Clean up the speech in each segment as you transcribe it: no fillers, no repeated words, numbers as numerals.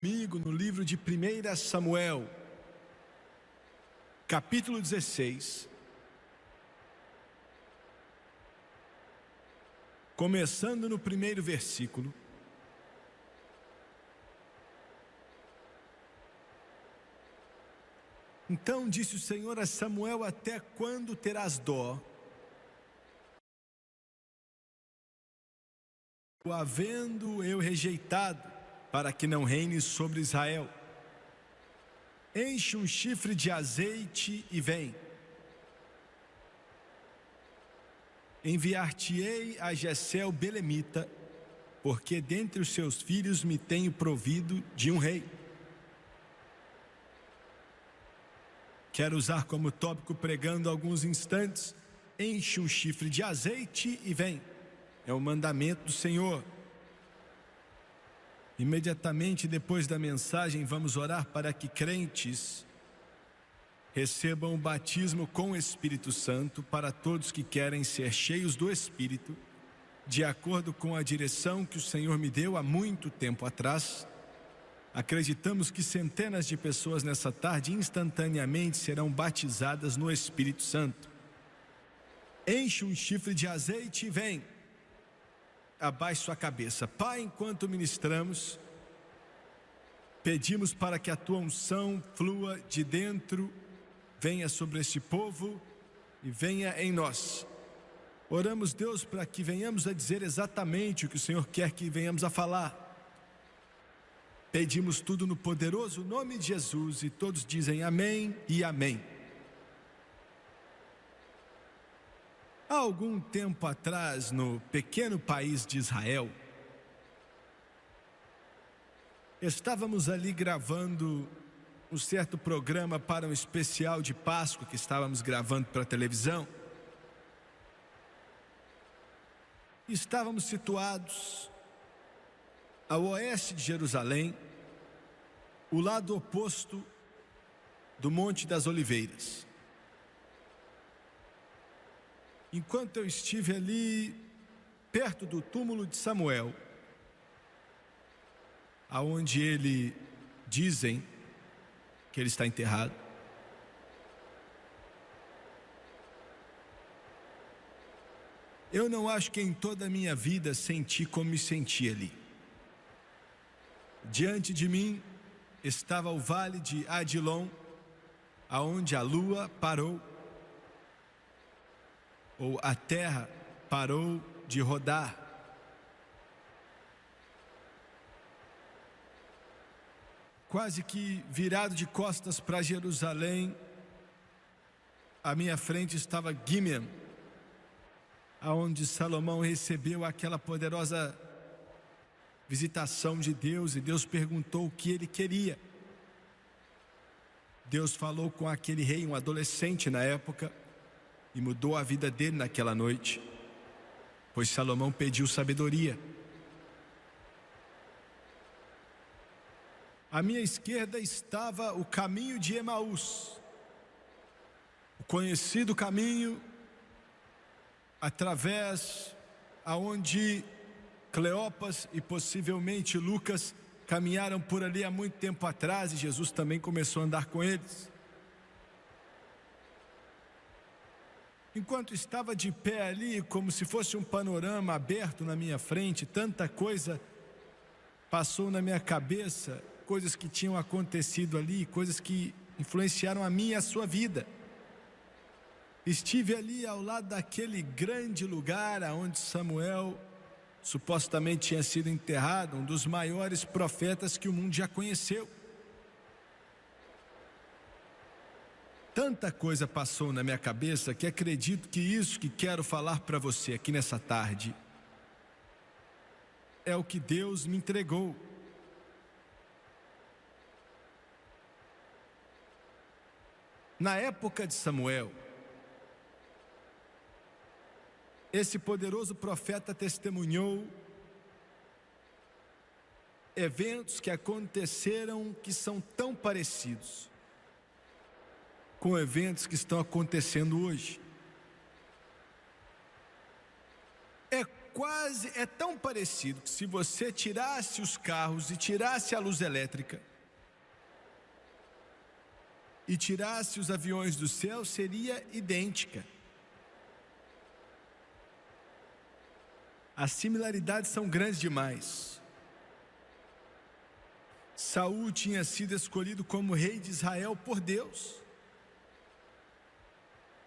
Comigo no livro de 1 Samuel, capítulo 16, começando no primeiro versículo. Então disse o Senhor a Samuel: até quando terás dó, o havendo eu rejeitado, para que não reines sobre Israel? Enche um chifre de azeite e vem. Enviar-te-ei a Jessé o belemita, porque dentre os seus filhos me tenho provido de um rei. Quero usar como tópico, pregando alguns instantes: enche um chifre de azeite e vem. É o mandamento do Senhor. Imediatamente depois da mensagem, vamos orar para que crentes recebam o batismo com o Espírito Santo, para todos que querem ser cheios do Espírito, de acordo com a direção que o Senhor me deu há muito tempo atrás. Acreditamos que centenas de pessoas nessa tarde instantaneamente serão batizadas no Espírito Santo. Enche um chifre de azeite e vem. Abaixe sua cabeça. Pai, enquanto ministramos, pedimos para que a tua unção flua de dentro, venha sobre este povo e venha em nós. Oramos, Deus, para que venhamos a dizer exatamente o que o Senhor quer que venhamos a falar. Pedimos tudo no poderoso nome de Jesus, e todos dizem amém e amém. Há algum tempo atrás, no pequeno país de Israel, estávamos ali gravando um certo programa para um especial de Páscoa que estávamos gravando para a televisão. Estávamos situados ao oeste de Jerusalém, o lado oposto do Monte das Oliveiras. Enquanto eu estive ali, perto do túmulo de Samuel, aonde dizem que ele está enterrado, eu não acho que em toda a minha vida senti como me senti ali. Diante de mim estava o vale de Adilom, aonde a lua parou, ou a terra parou de rodar. Quase que virado de costas para Jerusalém, à minha frente estava Gibeon, aonde Salomão recebeu aquela poderosa visitação de Deus, e Deus perguntou o que ele queria. Deus falou com aquele rei, um adolescente na época, e mudou a vida dele naquela noite, pois Salomão pediu sabedoria. À minha esquerda estava o caminho de Emaús, o conhecido caminho através aonde Cleopas e possivelmente Lucas caminharam por ali há muito tempo atrás, e Jesus também começou a andar com eles. Enquanto estava de pé ali, como se fosse um panorama aberto na minha frente, tanta coisa passou na minha cabeça, coisas que tinham acontecido ali, coisas que influenciaram a minha e a sua vida. Estive ali ao lado daquele grande lugar onde Samuel supostamente tinha sido enterrado, um dos maiores profetas que o mundo já conheceu. Tanta coisa passou na minha cabeça que acredito que isso que quero falar para você aqui nessa tarde é o que Deus me entregou. Na época de Samuel, esse poderoso profeta testemunhou eventos que aconteceram que são tão parecidos com eventos que estão acontecendo hoje. É é tão parecido que se você tirasse os carros e tirasse a luz elétrica e tirasse os aviões do céu, seria idêntica. As similaridades são grandes demais. Saul tinha sido escolhido como rei de Israel por Deus,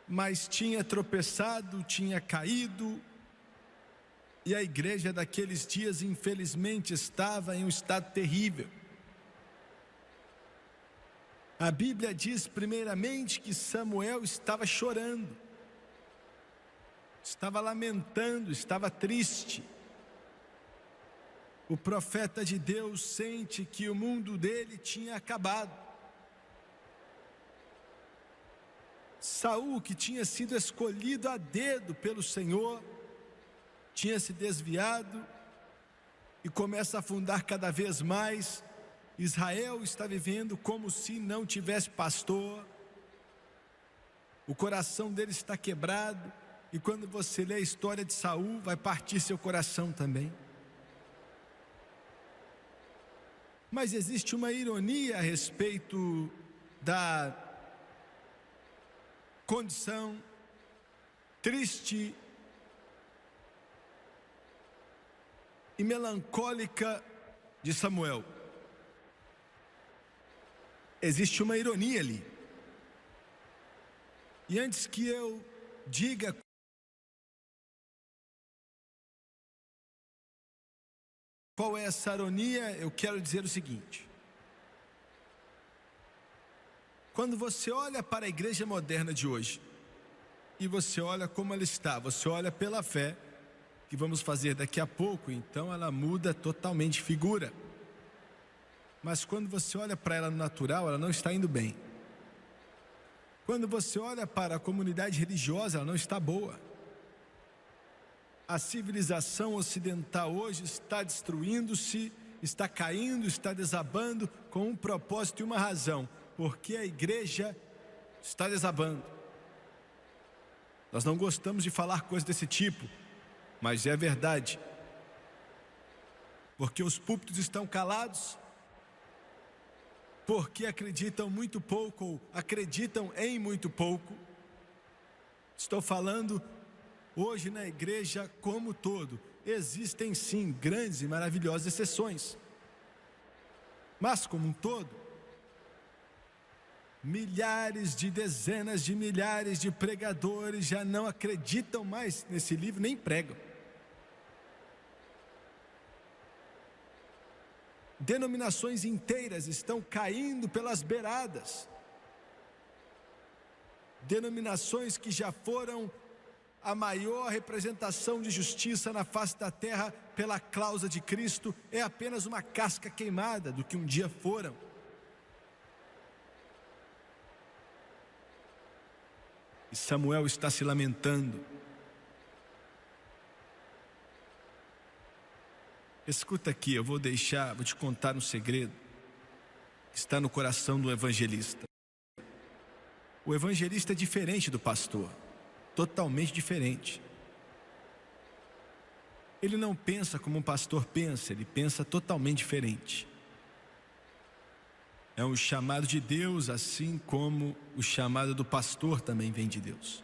mas tinha tropeçado, tinha caído, e a igreja daqueles dias, infelizmente, estava em um estado terrível. A Bíblia diz, primeiramente, que Samuel estava chorando, estava lamentando, estava triste. O profeta de Deus sente que o mundo dele tinha acabado. Saul, que tinha sido escolhido a dedo pelo Senhor, tinha se desviado e começa a afundar cada vez mais. Israel está vivendo como se não tivesse pastor. O coração dele está quebrado, e quando você lê a história de Saul, vai partir seu coração também. Mas existe uma ironia a respeito da condição triste e melancólica de Samuel. Existe uma ironia ali. E antes que eu diga qual é essa ironia, eu quero dizer o seguinte: quando você olha para a igreja moderna de hoje, e você olha como ela está, você olha pela fé, que vamos fazer daqui a pouco, então ela muda totalmente de figura. Mas quando você olha para ela no natural, ela não está indo bem. Quando você olha para a comunidade religiosa, ela não está boa. A civilização ocidental hoje está destruindo-se, está caindo, está desabando com um propósito e uma razão, porque a igreja está desabando. Nós não gostamos de falar coisas desse tipo, mas é verdade. Porque os púlpitos estão calados, porque acreditam muito pouco, ou acreditam em muito pouco. Estou falando hoje na igreja como todo. Existem sim grandes e maravilhosas exceções, mas como um todo, milhares de dezenas de milhares de pregadores já não acreditam mais nesse livro, nem pregam. Denominações inteiras estão caindo pelas beiradas. Denominações que já foram a maior representação de justiça na face da terra pela causa de Cristo, é apenas uma casca queimada do que um dia foram. E Samuel está se lamentando. Escuta aqui, eu vou te contar um segredo que está no coração do evangelista. O evangelista é diferente do pastor, totalmente diferente. Ele não pensa como um pastor pensa, ele pensa totalmente diferente. É um chamado de Deus, assim como o chamado do pastor também vem de Deus.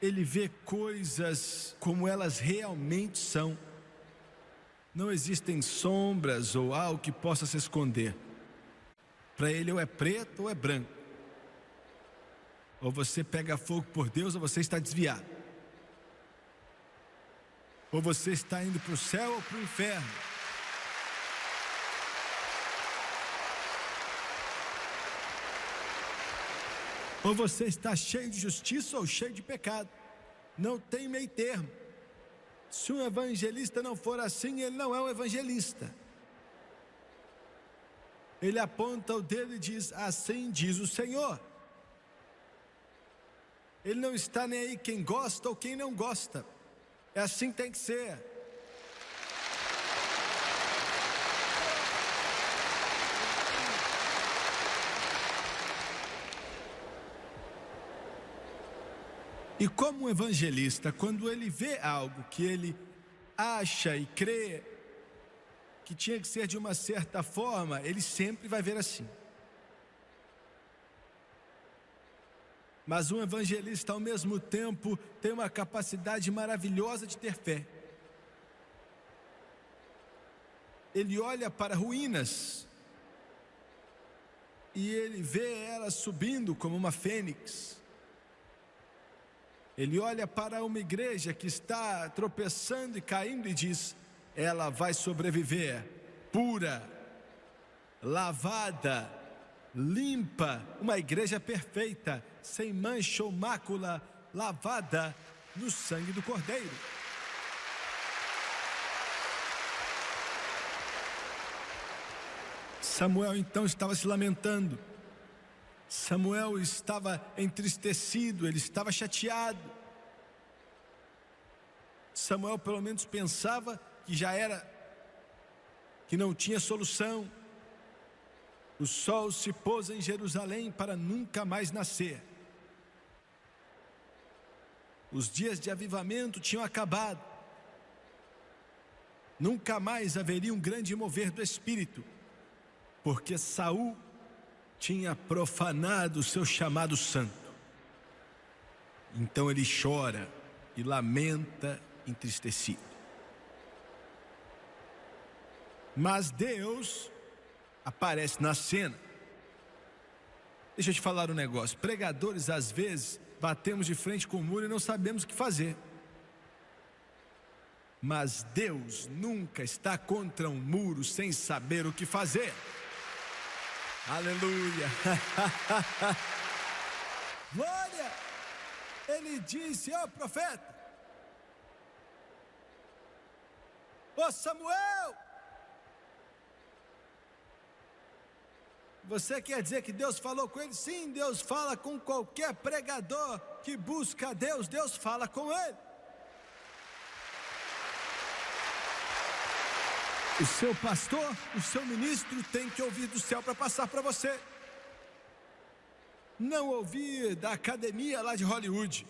Ele vê coisas como elas realmente são. Não existem sombras ou algo que possa se esconder. Para ele, ou é preto ou é branco. Ou você pega fogo por Deus, ou você está desviado. Ou você está indo para o céu ou para o inferno. Ou você está cheio de justiça ou cheio de pecado. Não tem meio termo. Se um evangelista não for assim, ele não é um evangelista. Ele aponta o dedo e diz: assim diz o Senhor. Ele não está nem aí quem gosta ou quem não gosta. É assim que tem que ser. E como um evangelista, quando ele vê algo que ele acha e crê que tinha que ser de uma certa forma, ele sempre vai ver assim. Mas um evangelista, ao mesmo tempo, tem uma capacidade maravilhosa de ter fé. Ele olha para ruínas e ele vê elas subindo como uma fênix. Ele olha para uma igreja que está tropeçando e caindo e diz: ela vai sobreviver, pura, lavada, limpa, uma igreja perfeita, sem mancha ou mácula, lavada no sangue do Cordeiro. Samuel então estava se lamentando. Samuel estava entristecido, ele estava chateado. Samuel pelo menos pensava que não tinha solução. O sol se pôs em Jerusalém para nunca mais nascer. Os dias de avivamento tinham acabado. Nunca mais haveria um grande mover do Espírito, porque Saul tinha profanado o seu chamado santo. Então ele chora e lamenta, entristecido. Mas Deus aparece na cena. Deixa eu te falar um negócio. Pregadores, às vezes, batemos de frente com o muro e não sabemos o que fazer. Mas Deus nunca está contra um muro sem saber o que fazer. Aleluia. Glória. Ele disse: ó profeta, ô Samuel, você quer dizer que Deus falou com ele? Sim, Deus fala com qualquer pregador que busca a Deus, Deus fala com ele. O seu pastor, o seu ministro tem que ouvir do céu para passar para você. Não ouvir da academia lá de Hollywood.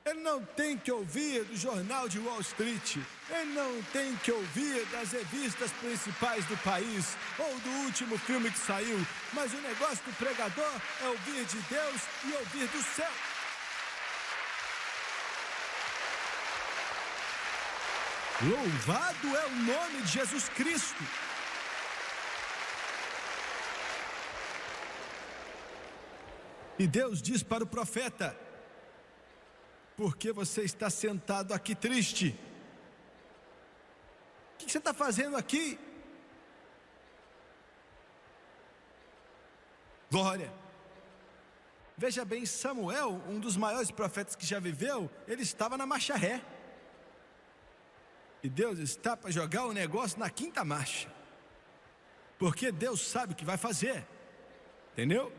Ele não tem que ouvir do jornal de Wall Street. Ele não tem que ouvir das revistas principais do país ou do último filme que saiu. Mas o negócio do pregador é ouvir de Deus e ouvir do céu. Louvado é o nome de Jesus Cristo. E Deus diz para o profeta: por que você está sentado aqui triste? O que você está fazendo aqui? Glória. Veja bem, Samuel, um dos maiores profetas que já viveu, ele estava na marcha ré. E Deus está para jogar o negócio na quinta marcha. Porque Deus sabe o que vai fazer. Entendeu?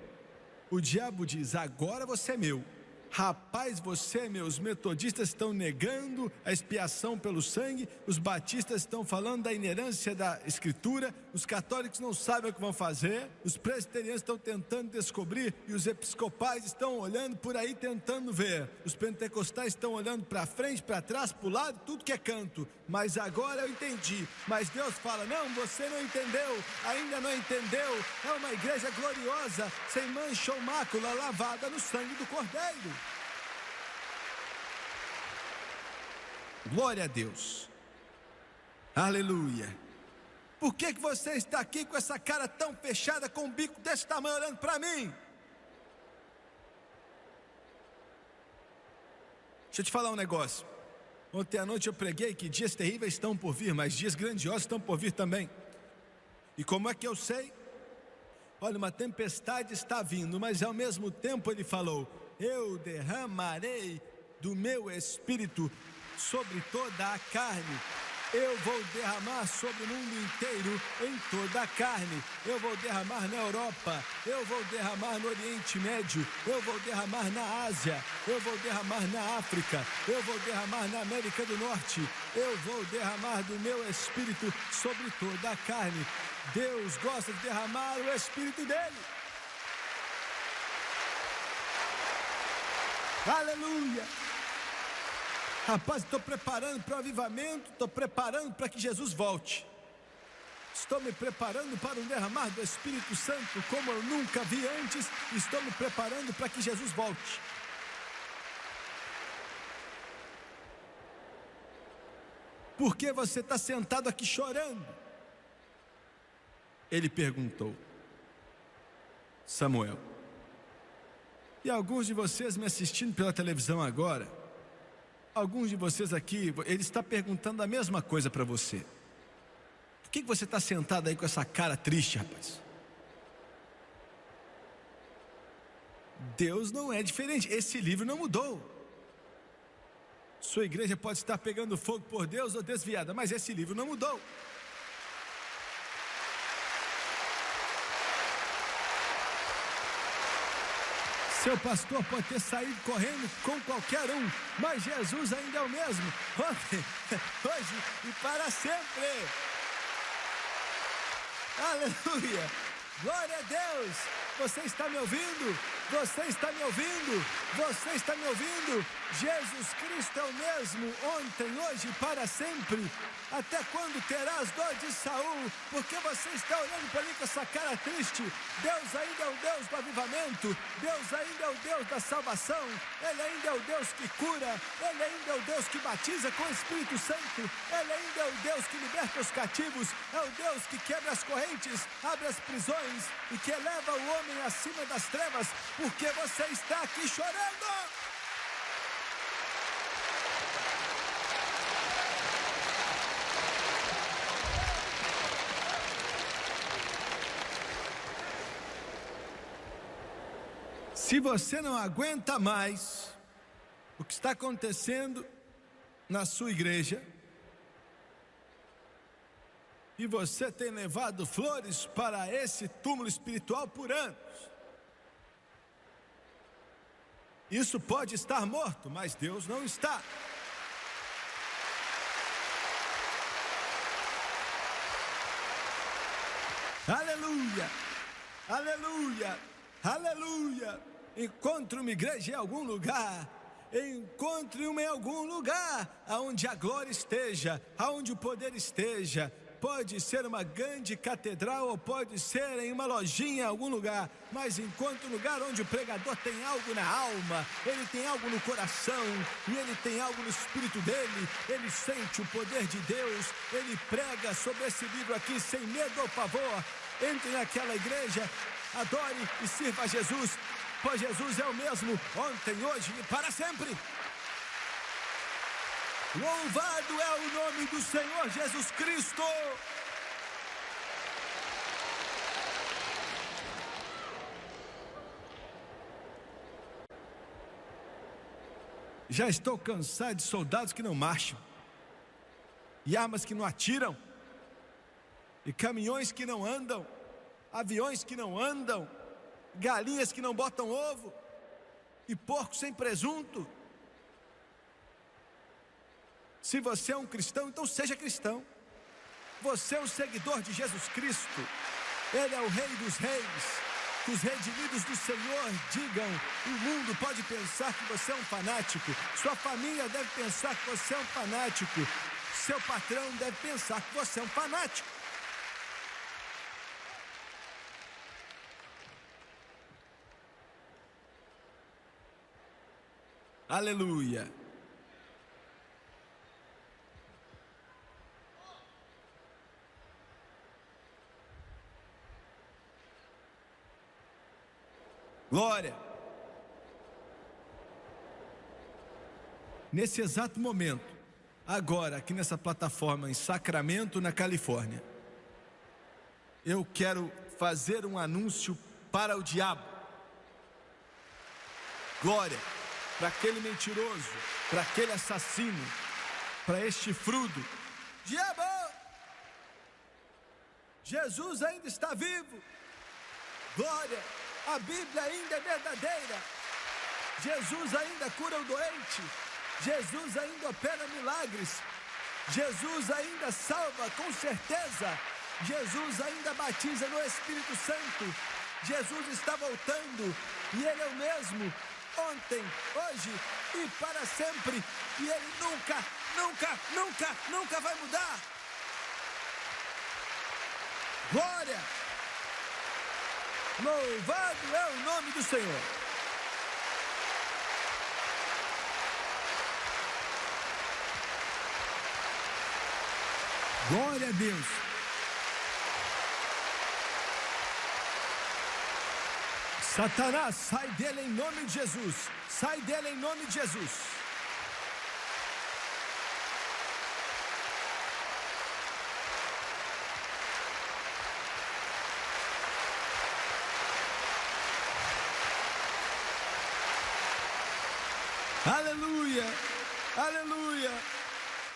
O diabo diz: agora você é meu. Rapaz, você, meus metodistas estão negando a expiação pelo sangue, os batistas estão falando da inerância da escritura, os católicos não sabem o que vão fazer, os presbiterianos estão tentando descobrir e os episcopais estão olhando por aí tentando ver, os pentecostais estão olhando para frente, para trás, para o lado, tudo que é canto. Mas agora eu entendi. Mas Deus fala: não, você não entendeu, ainda não entendeu. É uma igreja gloriosa, sem mancha ou mácula, lavada no sangue do Cordeiro. Glória a Deus. Aleluia. Por que você está aqui com essa cara tão fechada, com um bico desse tamanho olhando para mim? Deixa eu te falar um negócio. Ontem à noite eu preguei que dias terríveis estão por vir, mas dias grandiosos estão por vir também. E como é que eu sei? Olha, uma tempestade está vindo, mas ao mesmo tempo ele falou: eu derramarei do meu espírito sobre toda a carne. Eu vou derramar sobre o mundo inteiro, em toda a carne. Eu vou derramar na Europa, eu vou derramar no Oriente Médio, eu vou derramar na Ásia, eu vou derramar na África, eu vou derramar na América do Norte. Eu vou derramar do meu espírito sobre toda a carne. Deus gosta de derramar o espírito dele. Aleluia. Rapaz, estou preparando para o avivamento, estou preparando para que Jesus volte. Estou me preparando para um derramar do Espírito Santo como eu nunca vi antes. Estou me preparando para que Jesus volte. Por que você está sentado aqui chorando? Ele perguntou. Samuel. E alguns de vocês me assistindo pela televisão agora, alguns de vocês aqui, ele está perguntando a mesma coisa para você. Por que você está sentado aí com essa cara triste, rapaz? Deus não é diferente, esse livro não mudou. Sua igreja pode estar pegando fogo por Deus ou desviada, mas esse livro não mudou. Seu pastor pode ter saído correndo com qualquer um, mas Jesus ainda é o mesmo, ontem, hoje e para sempre. Aleluia, glória a Deus. Você está me ouvindo? Você está me ouvindo? Você está me ouvindo? Jesus Cristo é o mesmo ontem, hoje e para sempre. Até quando terás dor de Saul? Porque você está olhando para mim com essa cara triste? Deus ainda é o Deus do avivamento. Deus ainda é o Deus da salvação. Ele ainda é o Deus que cura. Ele ainda é o Deus que batiza com o Espírito Santo. Ele ainda é o Deus que liberta os cativos. É o Deus que quebra as correntes, abre as prisões e que eleva o homem acima das trevas. Porque você está aqui chorando. Se você não aguenta mais o que está acontecendo na sua igreja, e você tem levado flores para esse túmulo espiritual por anos, isso pode estar morto, mas Deus não está. Aleluia, aleluia, aleluia. Encontre uma igreja em algum lugar. Encontre uma em algum lugar aonde a glória esteja, aonde o poder esteja. Pode ser uma grande catedral ou pode ser em uma lojinha em algum lugar, mas encontre um lugar onde o pregador tem algo na alma, ele tem algo no coração e ele tem algo no espírito dele, ele sente o poder de Deus, ele prega sobre esse livro aqui sem medo ou pavor. Entre naquela igreja, adore e sirva a Jesus, pois Jesus é o mesmo ontem, hoje e para sempre. Louvado é o nome do Senhor Jesus Cristo. Já estou cansado de soldados que não marcham, e armas que não atiram, e caminhões que não andam, aviões que não andam, galinhas que não botam ovo, e porcos sem presunto. Se você é um cristão, então seja cristão. Você é um seguidor de Jesus Cristo. Ele é o Rei dos Reis. Que os redimidos do Senhor digam: o mundo pode pensar que você é um fanático, sua família deve pensar que você é um fanático, seu patrão deve pensar que você é um fanático. Aleluia. Glória. Nesse exato momento, agora aqui nessa plataforma em Sacramento, na Califórnia, eu quero fazer um anúncio para o diabo. Glória para aquele mentiroso, para aquele assassino, para este frudo. Diabo! Jesus ainda está vivo. Glória! A Bíblia ainda é verdadeira. Jesus ainda cura o doente. Jesus ainda opera milagres. Jesus ainda salva com certeza. Jesus ainda batiza no Espírito Santo. Jesus está voltando e Ele é o mesmo ontem, hoje e para sempre. E Ele nunca, nunca, nunca, nunca vai mudar. Glória! Louvado é o nome do Senhor. Glória a Deus. Satanás, sai dele em nome de Jesus. Sai dele em nome de Jesus. Aleluia, aleluia,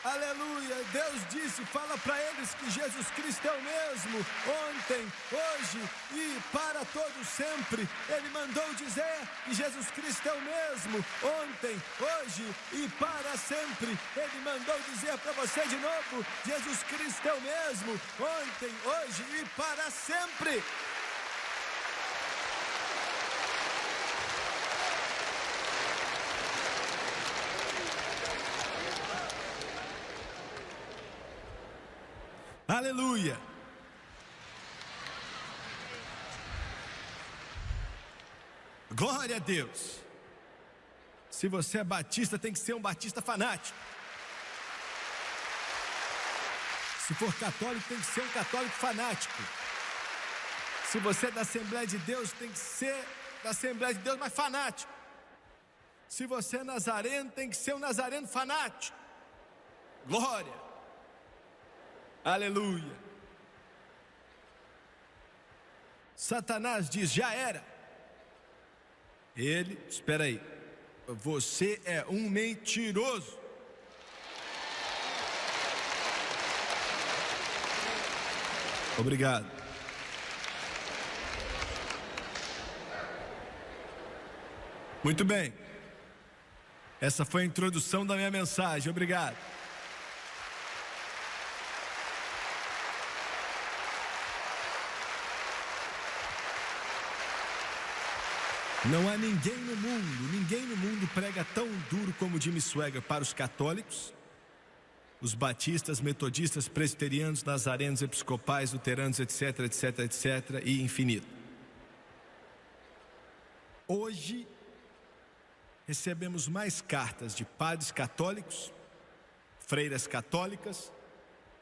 aleluia. Deus disse, fala para eles que Jesus Cristo é o mesmo, ontem, hoje e para todo sempre. Ele mandou dizer que Jesus Cristo é o mesmo, ontem, hoje e para sempre. Ele mandou dizer para você de novo, Jesus Cristo é o mesmo, ontem, hoje e para sempre. Aleluia. Glória a Deus. Se você é batista, tem que ser um batista fanático. Se for católico, tem que ser um católico fanático. Se você é da Assembleia de Deus, tem que ser da Assembleia de Deus, mas fanático. Se você é nazareno, tem que ser um nazareno fanático. Glória. Aleluia. Satanás diz, já era. Ele, espera aí, você é um mentiroso. Obrigado. Muito bem. Essa foi a introdução da minha mensagem. Obrigado. Não há ninguém no mundo prega tão duro como Jimmy Swaggart para os católicos, os batistas, metodistas, presbiterianos, nazarenos, episcopais, luteranos, etc, etc, etc e infinito. Hoje recebemos mais cartas de padres católicos, freiras católicas,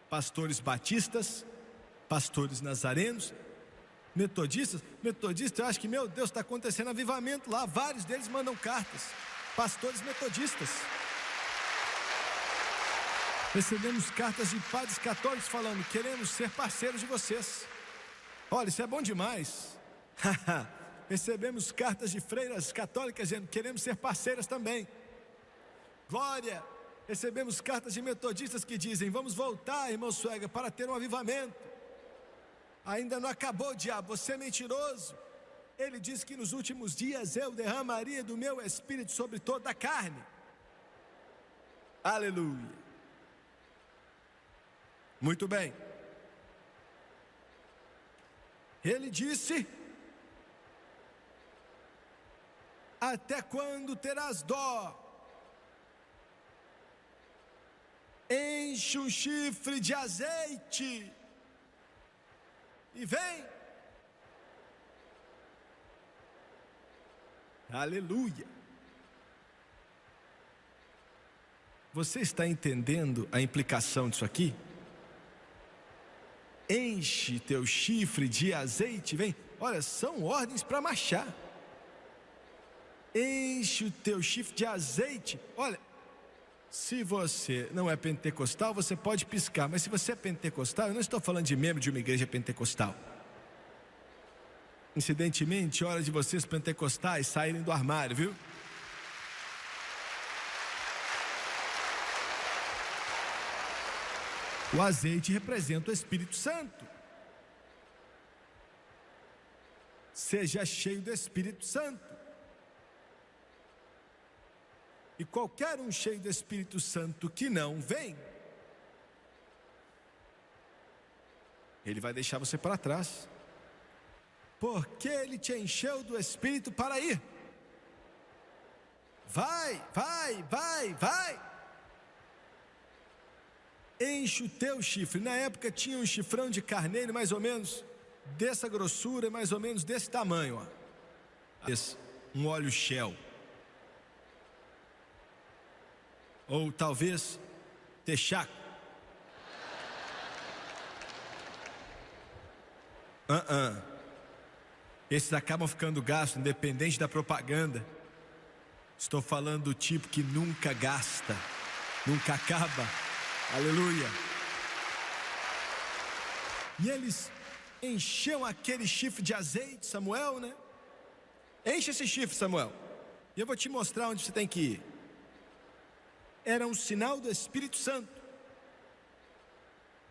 pastores batistas, pastores nazarenos, metodistas, eu acho que, meu Deus, está acontecendo avivamento lá, vários deles mandam cartas, pastores metodistas. Recebemos cartas de padres católicos falando, queremos ser parceiros de vocês. Olha, isso é bom demais. Recebemos cartas de freiras católicas dizendo, queremos ser parceiras também. Glória. Recebemos cartas de metodistas que dizem, vamos voltar, irmão Swaggart, para ter um avivamento. Ainda não acabou, diabo, você é mentiroso. Ele disse que nos últimos dias eu derramaria do meu espírito sobre toda a carne. Aleluia. Muito bem. Ele disse, até quando terás dó? Enche um chifre de azeite e vem. Aleluia. Você está entendendo a implicação disso aqui? Enche teu chifre de azeite, vem. Olha, são ordens para marchar. Enche o teu chifre de azeite. Olha, se você não é pentecostal, você pode piscar. Mas se você é pentecostal, eu não estou falando de membro de uma igreja pentecostal. Incidentemente, hora de vocês pentecostais saírem do armário, viu? O azeite representa o Espírito Santo. Seja cheio do Espírito Santo. E qualquer um cheio do Espírito Santo que não vem, ele vai deixar você para trás. Porque ele te encheu do Espírito para ir. vai, vai, vai, vai. Enche o teu chifre. Na época tinha um chifrão de carneiro mais ou menos dessa grossura, mais ou menos desse tamanho, ó. Um óleo Shell. Ou talvez Texaco. Esses acabam ficando gastos, independente da propaganda. Estou falando do tipo que nunca gasta, nunca acaba. Aleluia. E eles encheu aquele chifre de azeite, Samuel, né? Enche esse chifre, Samuel. E eu vou te mostrar onde você tem que ir. Era um sinal do Espírito Santo.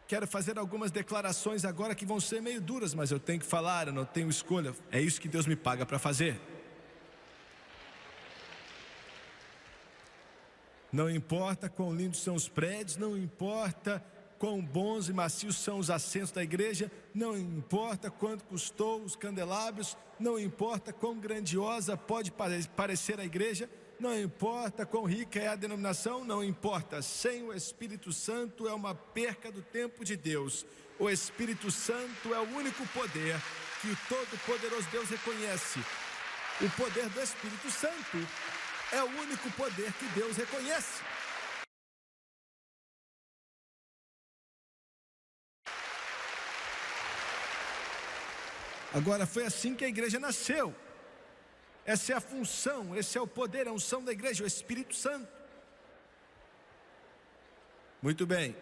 Quero fazer algumas declarações agora que vão ser meio duras, mas eu tenho que falar, eu não tenho escolha. É isso que Deus me paga para fazer. Não importa quão lindos são os prédios, não importa quão bons e macios são os assentos da igreja, não importa quanto custou os candelabros, não importa quão grandiosa pode parecer a igreja, não importa quão rica é a denominação, não importa. Sem o Espírito Santo é uma perca do tempo de Deus. O Espírito Santo é o único poder que o Todo-Poderoso Deus reconhece. O poder do Espírito Santo é o único poder que Deus reconhece. Agora, foi assim que a igreja nasceu. Essa é a função, esse é o poder, a unção da igreja, o Espírito Santo. Muito bem.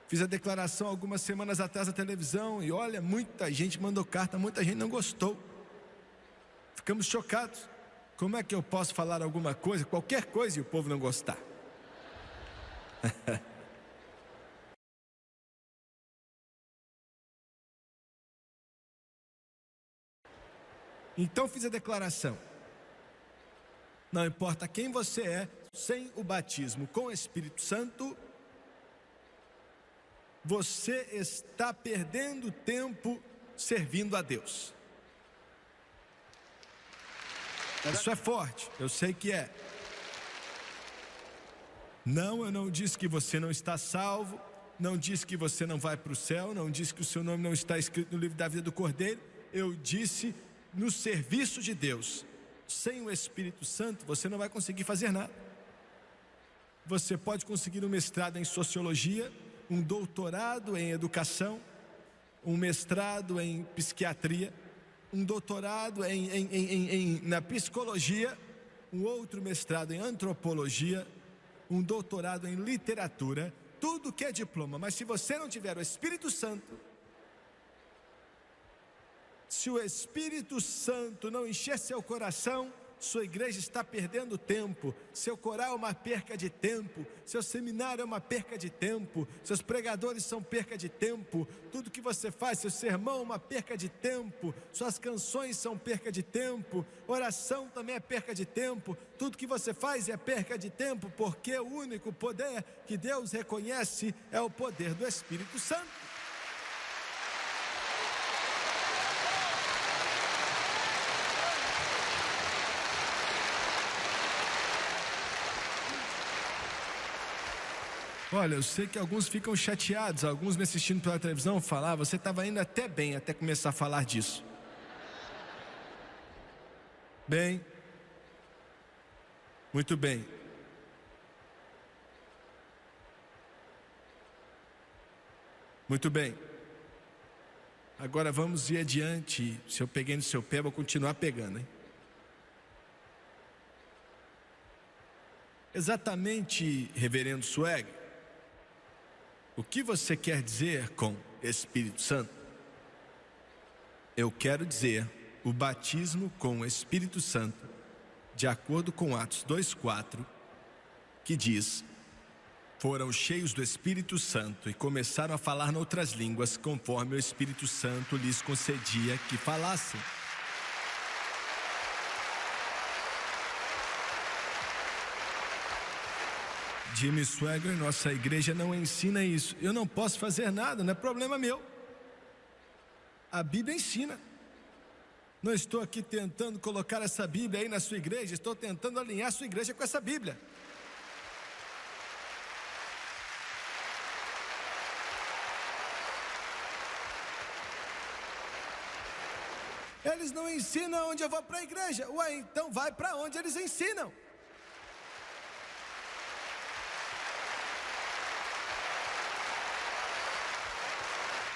Fiz a declaração algumas semanas atrás na televisão e olha, muita gente mandou carta, muita gente não gostou. Ficamos chocados. Como é que eu posso falar alguma coisa, qualquer coisa, e o povo não gostar? Então fiz a declaração. Não importa quem você é, sem o batismo com o Espírito Santo, você está perdendo tempo servindo a Deus. Isso é forte, eu sei que é. Não, eu não disse que você não está salvo, não disse que você não vai para o céu, não disse que o seu nome não está escrito no livro da vida do Cordeiro. Eu disse no serviço de Deus. Sem o Espírito Santo você não vai conseguir fazer nada. Você pode conseguir um mestrado em sociologia, um doutorado em educação, um mestrado em psiquiatria, um doutorado na psicologia, um outro mestrado em antropologia, um doutorado em literatura, tudo que é diploma. Mas se você não tiver o Espírito Santo, se o Espírito Santo não encher seu coração, sua igreja está perdendo tempo, seu coral é uma perca de tempo, seu seminário é uma perca de tempo, seus pregadores são perca de tempo, tudo que você faz, seu sermão é uma perca de tempo, suas canções são perca de tempo, oração também é perca de tempo, tudo que você faz é perca de tempo, porque o único poder que Deus reconhece é o poder do Espírito Santo. Olha, eu sei que alguns ficam chateados, alguns me assistindo pela televisão falar, você estava indo até bem até começar a falar disso. Bem, muito bem. Muito bem. Agora vamos ir adiante. Se eu peguei no seu pé, vou continuar pegando, hein? Exatamente, reverendo Swag, o que você quer dizer com Espírito Santo? Eu quero dizer o batismo com o Espírito Santo, de acordo com Atos 2:4, que diz: foram cheios do Espírito Santo e começaram a falar noutras línguas, conforme o Espírito Santo lhes concedia que falassem. Jimmy Swaggart, nossa igreja não ensina isso. Eu não posso fazer nada, não é problema meu. A Bíblia ensina. Não estou aqui tentando colocar essa Bíblia aí na sua igreja, estou tentando alinhar a sua igreja com essa Bíblia. Eles não ensinam onde eu vou para a igreja. Ué, então vai para onde eles ensinam.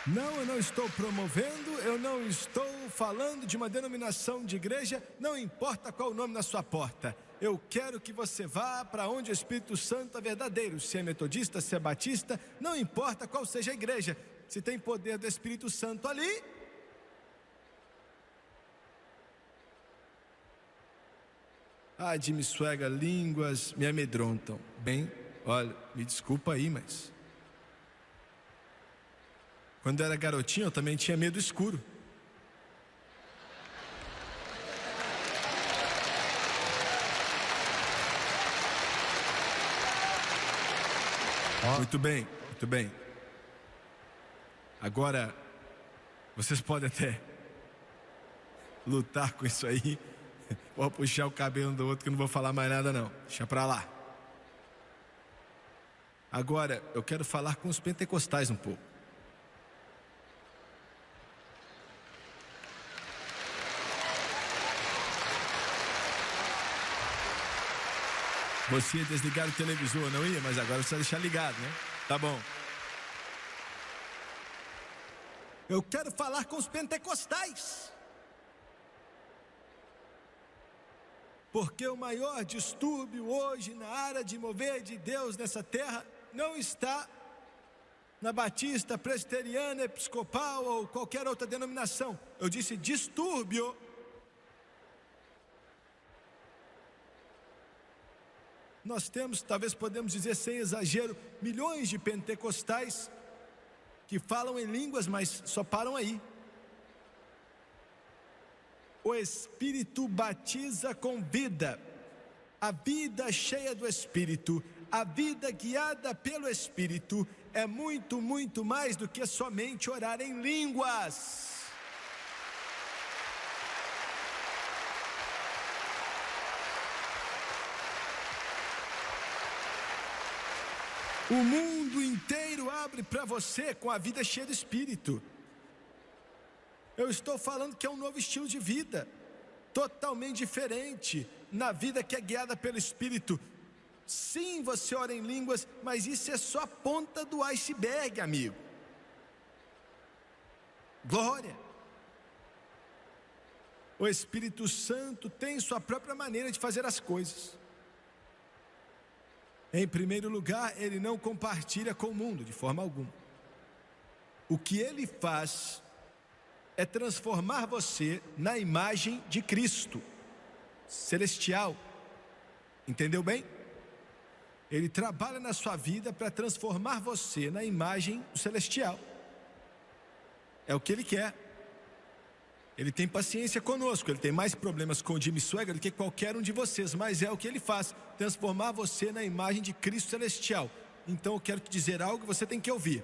Não, eu não estou promovendo, eu não estou falando de uma denominação de igreja, não importa qual o nome na sua porta. Eu quero que você vá para onde o Espírito Santo é verdadeiro, se é metodista, se é batista, não importa qual seja a igreja. Se tem poder do Espírito Santo ali, Jimmy Swaggart, línguas me amedrontam. Bem, olha, me desculpa aí, mas quando eu era garotinho eu também tinha medo escuro. Muito bem, muito bem. Agora, vocês podem até lutar com isso aí. Vou puxar o cabelo do outro que eu não vou falar mais nada não. Deixa pra lá. Agora, eu quero falar com os pentecostais um pouco. Você ia desligar o televisor, não ia? Mas agora você vai deixar ligado, né? Tá bom. Eu quero falar com os pentecostais. Porque o maior distúrbio hoje na área de mover de Deus nessa terra não está na batista, presbiteriana, episcopal ou qualquer outra denominação. Eu disse distúrbio. Nós temos, talvez podemos dizer sem exagero, milhões de pentecostais que falam em línguas, mas só param aí. O Espírito batiza com vida. A vida cheia do Espírito, a vida guiada pelo Espírito é muito, muito mais do que somente orar em línguas. O mundo inteiro abre para você com a vida cheia do Espírito. Eu estou falando que é um novo estilo de vida, totalmente diferente, na vida que é guiada pelo Espírito. Sim, você ora em línguas, mas isso é só a ponta do iceberg, amigo. Glória! O Espírito Santo tem sua própria maneira de fazer as coisas. Em primeiro lugar, ele não compartilha com o mundo de forma alguma. O que ele faz é transformar você na imagem de Cristo, celestial. Entendeu bem? Ele trabalha na sua vida para transformar você na imagem do celestial. É o que ele quer. Ele tem paciência conosco, ele tem mais problemas com o Jimmy Swaggart do que qualquer um de vocês, mas é o que ele faz, transformar você na imagem de Cristo celestial. Então eu quero te dizer algo que você tem que ouvir.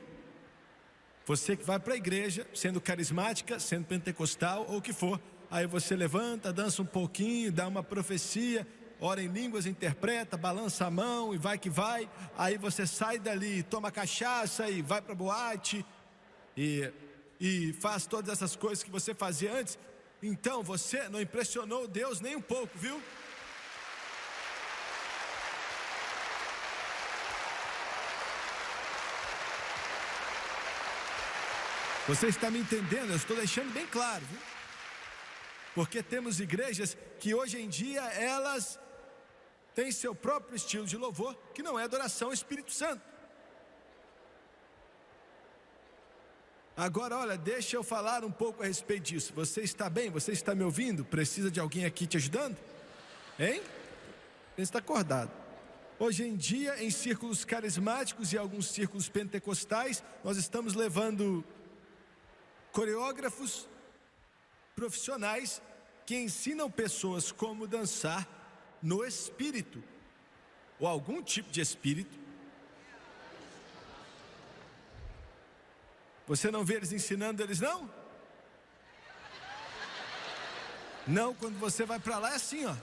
Você que vai para a igreja, sendo carismática, sendo pentecostal ou o que for, aí você levanta, dança um pouquinho, dá uma profecia, ora em línguas, interpreta, balança a mão e vai que vai. Aí você sai dali, toma cachaça e vai para a boate e faz todas essas coisas que você fazia antes. Então você não impressionou Deus nem um pouco, viu? Você está me entendendo? Eu estou deixando bem claro, viu? Porque temos igrejas que hoje em dia elas têm seu próprio estilo de louvor, que não é adoração ao Espírito Santo. Agora, olha, deixa eu falar um pouco a respeito disso. Você está bem? Você está me ouvindo? Precisa de alguém aqui te ajudando? Hein? Você está acordado. Hoje em dia, em círculos carismáticos e alguns círculos pentecostais, nós estamos levando coreógrafos profissionais que ensinam pessoas como dançar no espírito, ou algum tipo de espírito. Você não vê eles ensinando eles não? Não, quando você vai para lá é assim, ó.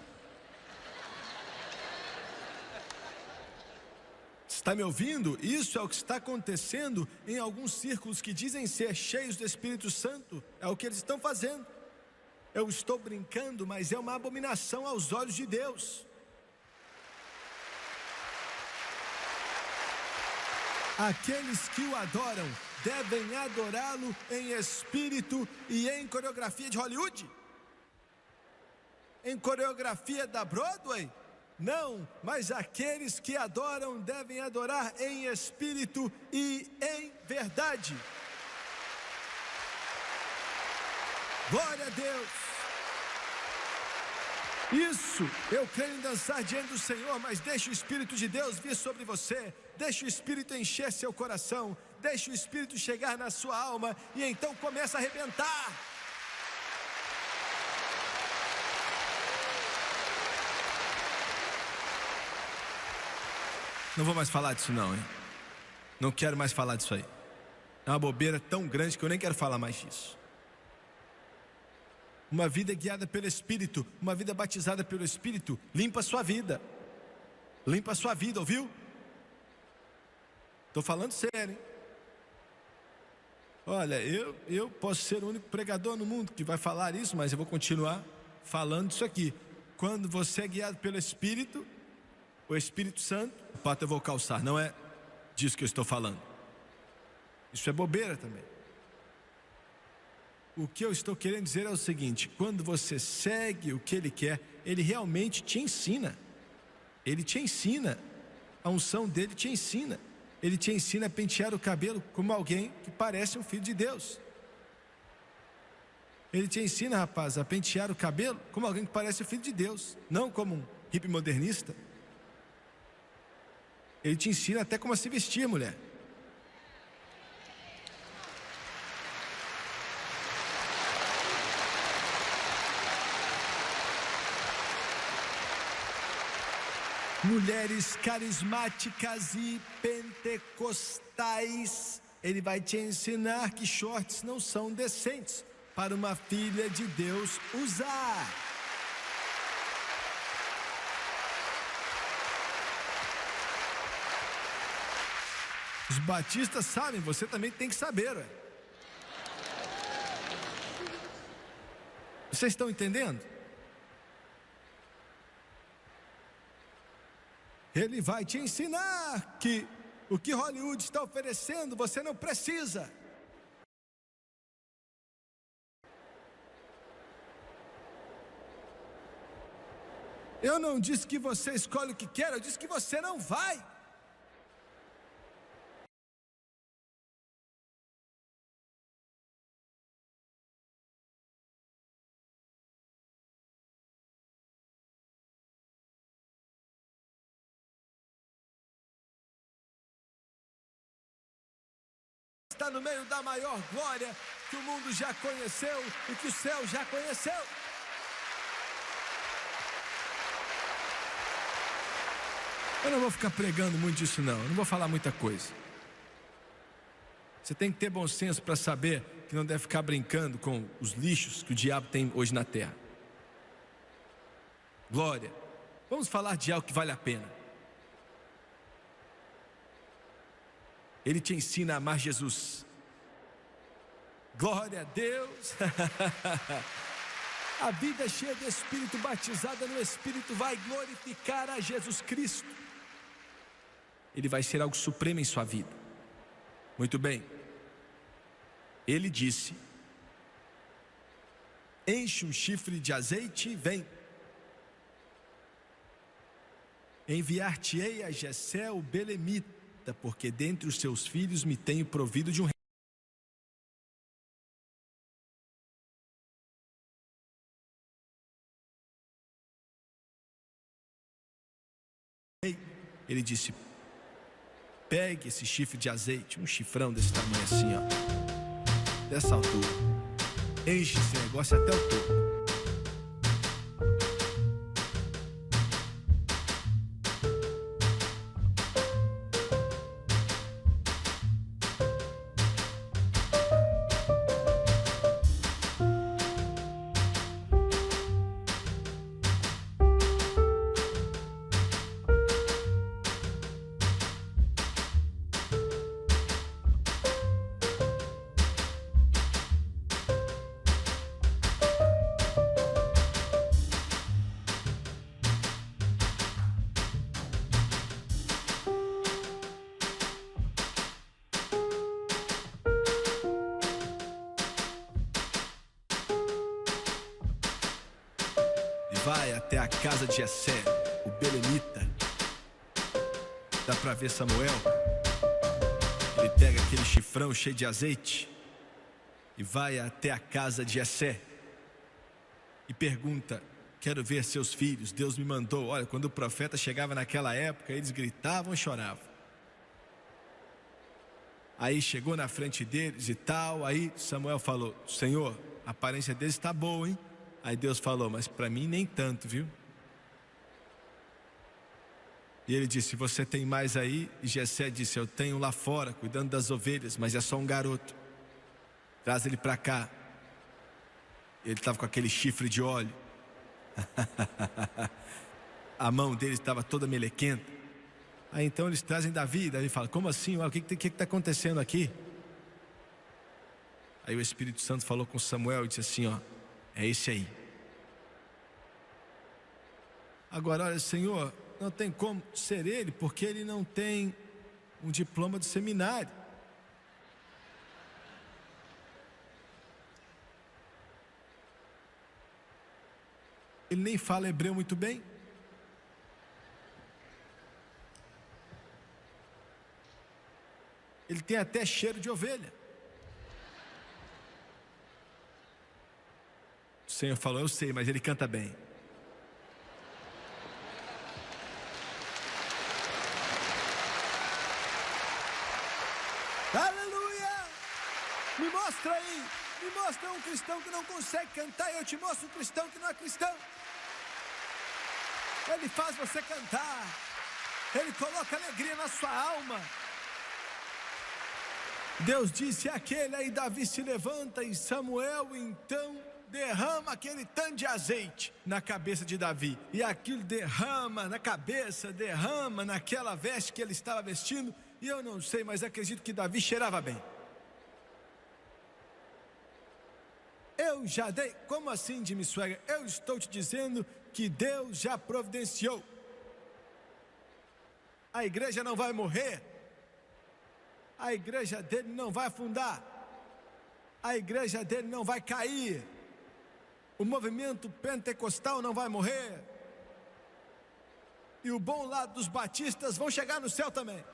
Está me ouvindo? Isso é o que está acontecendo em alguns círculos que dizem ser cheios do Espírito Santo. É o que eles estão fazendo. Eu estou brincando, mas é uma abominação aos olhos de Deus. Aqueles que o adoram devem adorá-lo em espírito e em coreografia de Hollywood? Em coreografia da Broadway? Não, mas aqueles que adoram devem adorar em espírito e em verdade. Glória a Deus. Isso, eu creio em dançar diante do Senhor, mas deixe o Espírito de Deus vir sobre você. Deixe o Espírito encher seu coração. Deixe o Espírito chegar na sua alma e então começa a arrebentar. Não vou mais falar disso não, hein? Não quero mais falar disso aí. É uma bobeira tão grande que eu nem quero falar mais disso. Uma vida guiada pelo Espírito, uma vida batizada pelo Espírito, limpa a sua vida. Limpa a sua vida, ouviu? Estou falando sério, hein? Olha, eu posso ser o único pregador no mundo que vai falar isso, mas eu vou continuar falando isso aqui. Quando você é guiado pelo Espírito, o Espírito Santo, o pato eu vou calçar, não é disso que eu estou falando. Isso é bobeira também. O que eu estou querendo dizer é o seguinte: quando você segue o que Ele quer, Ele realmente te ensina. Ele te ensina. A unção dele te ensina. Ele te ensina a pentear o cabelo como alguém que parece um filho de Deus. Ele te ensina, rapaz, a pentear o cabelo como alguém que parece um filho de Deus, não como um hippie modernista. Ele te ensina até como a se vestir, mulher. Mulheres carismáticas e pentecostais, ele vai te ensinar que shorts não são decentes para uma filha de Deus usar. Os batistas sabem, você também tem que saber, ué. Vocês estão entendendo? Ele vai te ensinar que o que Hollywood está oferecendo você não precisa. Eu não disse que você escolhe o que quer, eu disse que você não vai. Está no meio da maior glória que o mundo já conheceu e que o céu já conheceu. Eu não vou ficar pregando muito disso não, eu não vou falar muita coisa. Você tem que ter bom senso para saber que não deve ficar brincando com os lixos que o diabo tem hoje na terra. Glória. Vamos falar de algo que vale a pena. Ele te ensina a amar Jesus. Glória a Deus. A vida cheia do Espírito, batizada no Espírito, vai glorificar a Jesus Cristo. Ele vai ser algo supremo em sua vida. Muito bem. Ele disse: enche um chifre de azeite e vem. Enviar-te-ei a Jessé o belemita, porque dentre os seus filhos me tenho provido de um rei. Ele disse: pegue esse chifre de azeite, um chifrão desse tamanho assim, ó, dessa altura, enche esse negócio até o topo. vai até a casa de Jessé, o belemita. Dá pra ver Samuel? Ele pega aquele chifrão cheio de azeite e vai até a casa de Jessé e pergunta: quero ver seus filhos, Deus me mandou. Olha, quando o profeta chegava naquela época, eles gritavam e choravam. Aí chegou na frente deles e tal. Aí Samuel falou: Senhor, a aparência deles está boa, hein? Aí Deus falou: mas para mim nem tanto, viu? E ele disse: você tem mais aí? E Jessé disse: eu tenho lá fora, cuidando das ovelhas, mas é só um garoto. Traz ele para cá. Ele estava com aquele chifre de óleo. A mão dele estava toda melequenta. Aí então eles trazem Davi. Davi fala: como assim? O que está acontecendo aqui? Aí o Espírito Santo falou com Samuel e disse assim: ó, é esse aí. Agora, olha, Senhor, não tem como ser ele, porque ele não tem um diploma de seminário. Ele nem fala hebreu muito bem. Ele tem até cheiro de ovelha. O Senhor falou: eu sei, mas ele canta bem. Aleluia! Me mostra aí. Me mostra um cristão que não consegue cantar e eu te mostro um cristão que não é cristão. Ele faz você cantar. Ele coloca alegria na sua alma. Deus disse aquele, aí Davi se levanta e Samuel então derrama aquele tanto de azeite na cabeça de Davi. E aquilo derrama na cabeça, derrama naquela veste que ele estava vestindo. E eu não sei, mas acredito que Davi cheirava bem. Eu já dei, como assim, Jimmy Swaggart? Eu estou te dizendo que Deus já providenciou. A igreja não vai morrer. A igreja dele não vai afundar. A igreja dele não vai cair. O movimento pentecostal não vai morrer. E o bom lado dos batistas vão chegar no céu também.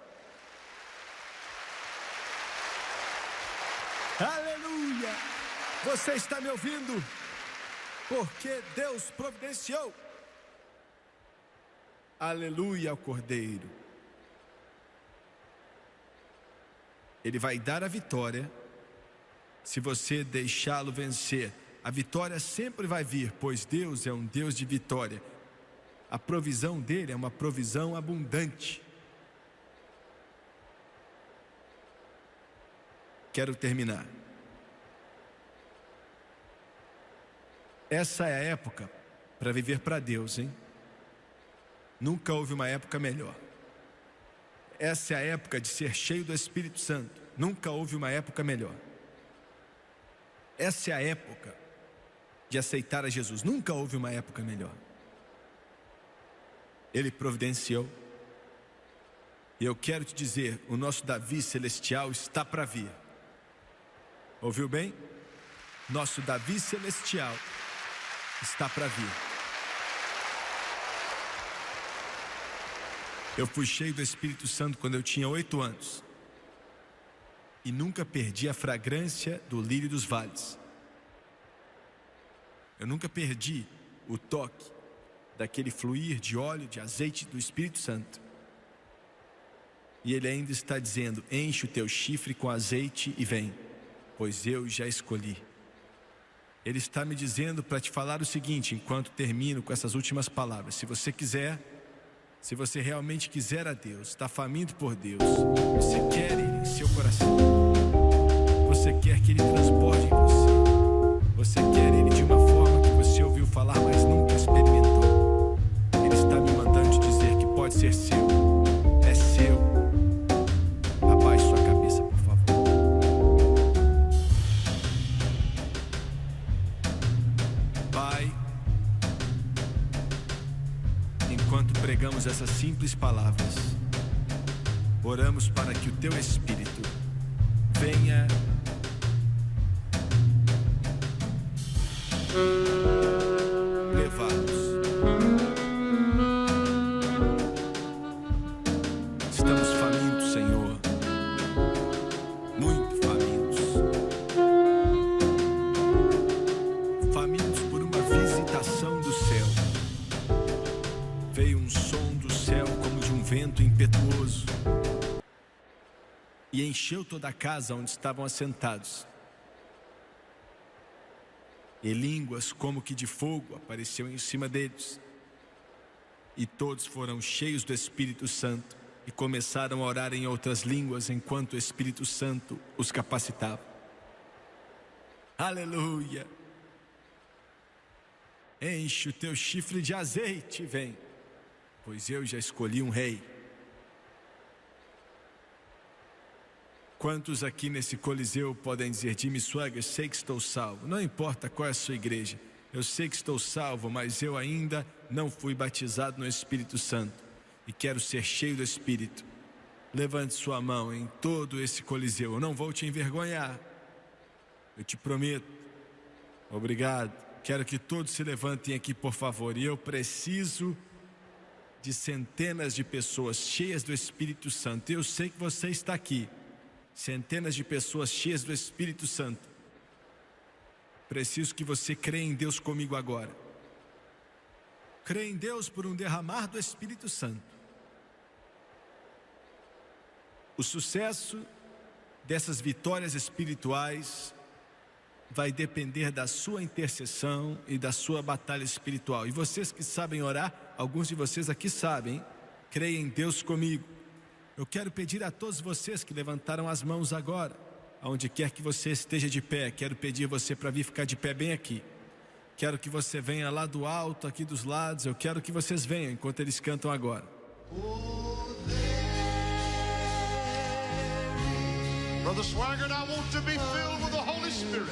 Aleluia! Você está me ouvindo? Porque Deus providenciou. Aleluia ao Cordeiro. Ele vai dar a vitória se você deixá-lo vencer. A vitória sempre vai vir, pois Deus é um Deus de vitória. A provisão dele é uma provisão abundante. Quero terminar. Essa é a época para viver para Deus, hein? Nunca houve uma época melhor. Essa é a época de ser cheio do Espírito Santo. Nunca houve uma época melhor. Essa é a época de aceitar a Jesus. Nunca houve uma época melhor. Ele providenciou. E eu quero te dizer, o nosso Davi celestial está para vir. Ouviu bem? Nosso Davi celestial está para vir. Eu fui cheio do Espírito Santo quando eu tinha 8 anos. E nunca perdi a fragrância do lírio dos vales. Eu nunca perdi o toque daquele fluir de óleo, de azeite do Espírito Santo. E ele ainda está dizendo: enche o teu chifre com azeite e vem, pois eu já escolhi. Ele está me dizendo para te falar o seguinte, enquanto termino com essas últimas palavras: se você quiser, se você realmente quiser a Deus, está faminto por Deus, você quer Ele em seu coração, você quer que Ele transborde em você quer Ele de uma forma que você ouviu falar, mas nunca experimentou. Ele está me mandando te dizer que pode ser seu, é seu. Abaixe sua cabeça, por favor. Pai, enquanto pregamos essas simples palavras, oramos para que o teu Espírito venha levá-los e encheu toda a casa onde estavam assentados. E línguas como que de fogo apareceram em cima deles. E todos foram cheios do Espírito Santo e começaram a orar em outras línguas enquanto o Espírito Santo os capacitava. Aleluia! Enche o teu chifre de azeite e vem, pois eu já escolhi um rei. Quantos aqui nesse coliseu podem dizer: Jimmy Swaggart, sei que estou salvo? Não importa qual é a sua igreja, eu sei que estou salvo, mas eu ainda não fui batizado no Espírito Santo e quero ser cheio do Espírito. Levante sua mão em todo esse coliseu, eu não vou te envergonhar, eu te prometo. Obrigado. Quero que todos se levantem aqui, por favor, e eu preciso de centenas de pessoas cheias do Espírito Santo. Eu sei que você está aqui. Centenas de pessoas cheias do Espírito Santo. Preciso que você creia em Deus comigo agora. Creia em Deus por um derramar do Espírito Santo. O sucesso dessas vitórias espirituais vai depender da sua intercessão e da sua batalha espiritual. E vocês que sabem orar, alguns de vocês aqui sabem, creia em Deus comigo. Eu quero pedir a todos vocês que levantaram as mãos agora, aonde quer que você esteja de pé, quero pedir você para vir ficar de pé bem aqui. Quero que você venha lá do alto, aqui dos lados, eu quero que vocês venham enquanto eles cantam agora. Brother Swaggart, I want to be filled with the Holy Spirit.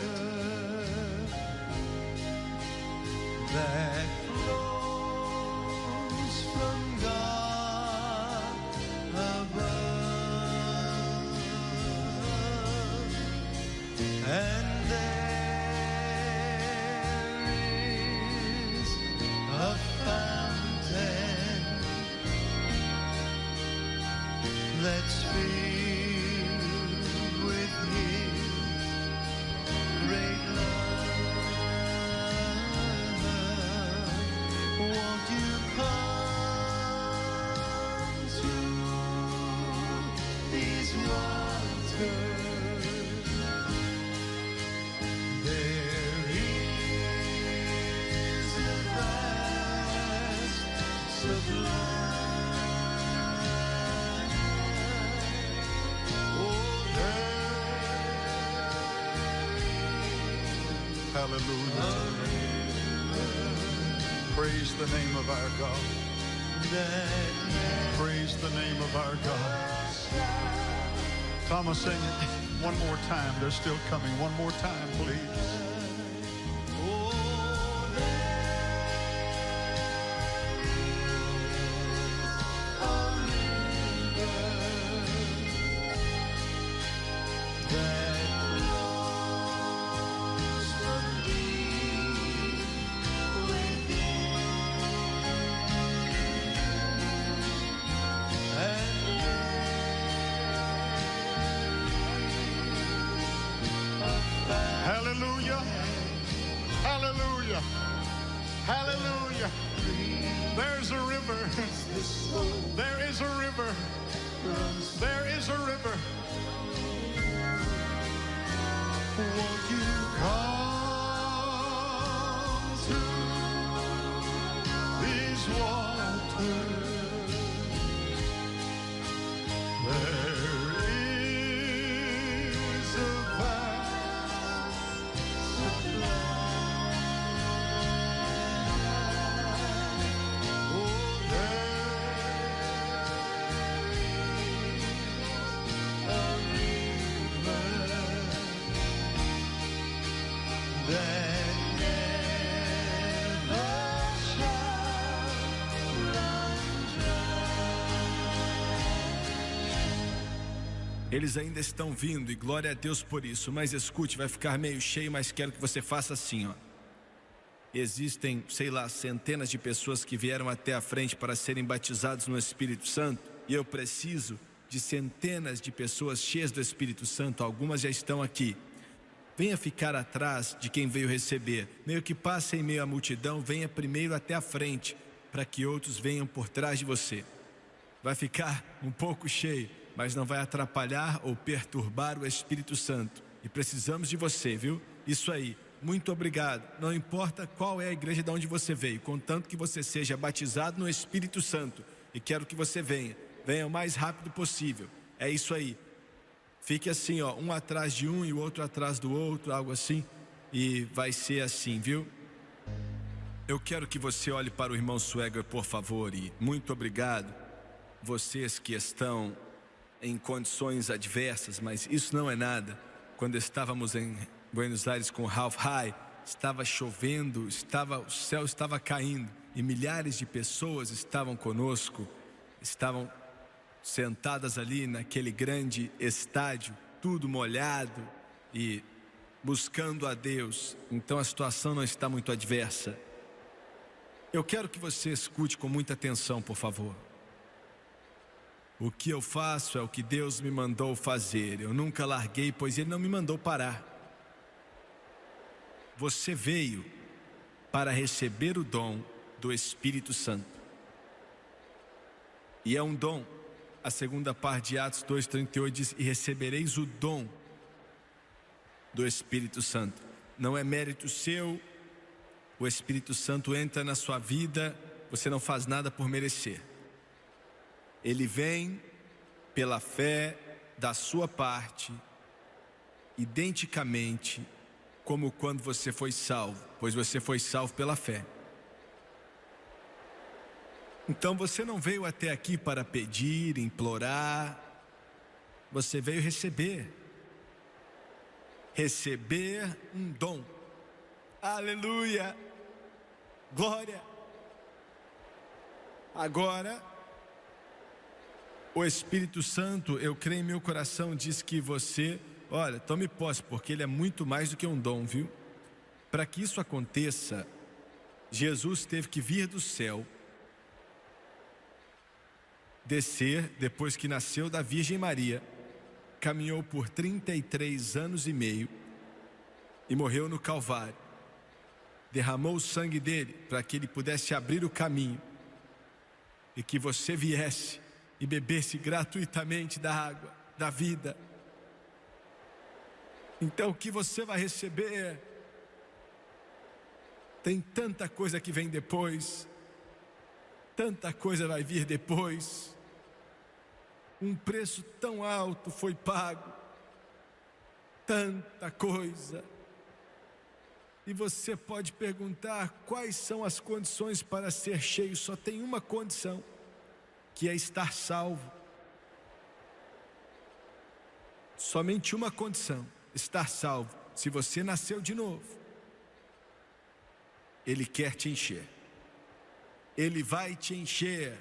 That flows from God above, and there is a fountain that's filled with His great love. Won't you come to these waters? There is a vast sublime. Hallelujah. Praise the name of our God. Praise the name of our God. Thomas, sing it one more time. They're still coming. One more time, please. Hallelujah. Hallelujah. Hallelujah. There's a river. There is a river. There is a river. Won't you come to these waters? There is a vast supply. Oh, there is a river that never shall run dry. Eles ainda estão vindo e glória a Deus por isso. Mas escute, vai ficar meio cheio, mas quero que você faça assim, ó. Existem, sei lá, centenas de pessoas que vieram até a frente para serem batizados no Espírito Santo. E eu preciso de centenas de pessoas cheias do Espírito Santo. Algumas já estão aqui. Venha ficar atrás de quem veio receber. Meio que passe em meio à multidão, venha primeiro até a frente, para que outros venham por trás de você. Vai ficar um pouco cheio, mas não vai atrapalhar ou perturbar o Espírito Santo. E precisamos de você, viu? Isso aí. Muito obrigado. Não importa qual é a igreja de onde você veio, contanto que você seja batizado no Espírito Santo. E quero que você venha. Venha o mais rápido possível. É isso aí. Fique assim, ó, um atrás de um e o outro atrás do outro, algo assim. E vai ser assim, viu? Eu quero que você olhe para o irmão Swagger, por favor, e muito obrigado. Vocês que estão em condições adversas, mas isso não é nada. Quando estávamos em Buenos Aires com Ralph High, estava chovendo, o céu estava caindo e milhares de pessoas estavam conosco, estavam sentadas ali naquele grande estádio, tudo molhado e buscando a Deus. Então a situação não está muito adversa. Eu quero que você escute com muita atenção, por favor. O que eu faço é o que Deus me mandou fazer. Eu nunca larguei, pois Ele não me mandou parar. Você veio para receber o dom do Espírito Santo. E é um dom. A segunda parte de Atos 2:38 diz: e recebereis o dom do Espírito Santo. Não é mérito seu. O Espírito Santo entra na sua vida, você não faz nada por merecer. Ele vem pela fé da sua parte, identicamente como quando você foi salvo, pois você foi salvo pela fé. Então você não veio até aqui para pedir, implorar, você veio receber. Receber um dom. Aleluia! Glória! Agora, o Espírito Santo, eu creio em meu coração, diz que você, olha, tome posse, porque ele é muito mais do que um dom, viu? Para que isso aconteça, Jesus teve que vir do céu, descer, depois que nasceu da Virgem Maria, caminhou por 33 anos e meio e morreu no Calvário. Derramou o sangue dele para que ele pudesse abrir o caminho e que você viesse e bebesse gratuitamente da água, da vida. Então o que você vai receber? Tem tanta coisa que vem depois, tanta coisa vai vir depois. Um preço tão alto foi pago, tanta coisa. E você pode perguntar quais são as condições para ser cheio. Só tem uma condição, que é estar salvo. Somente uma condição, estar salvo. Se você nasceu de novo, Ele quer te encher. Ele vai te encher.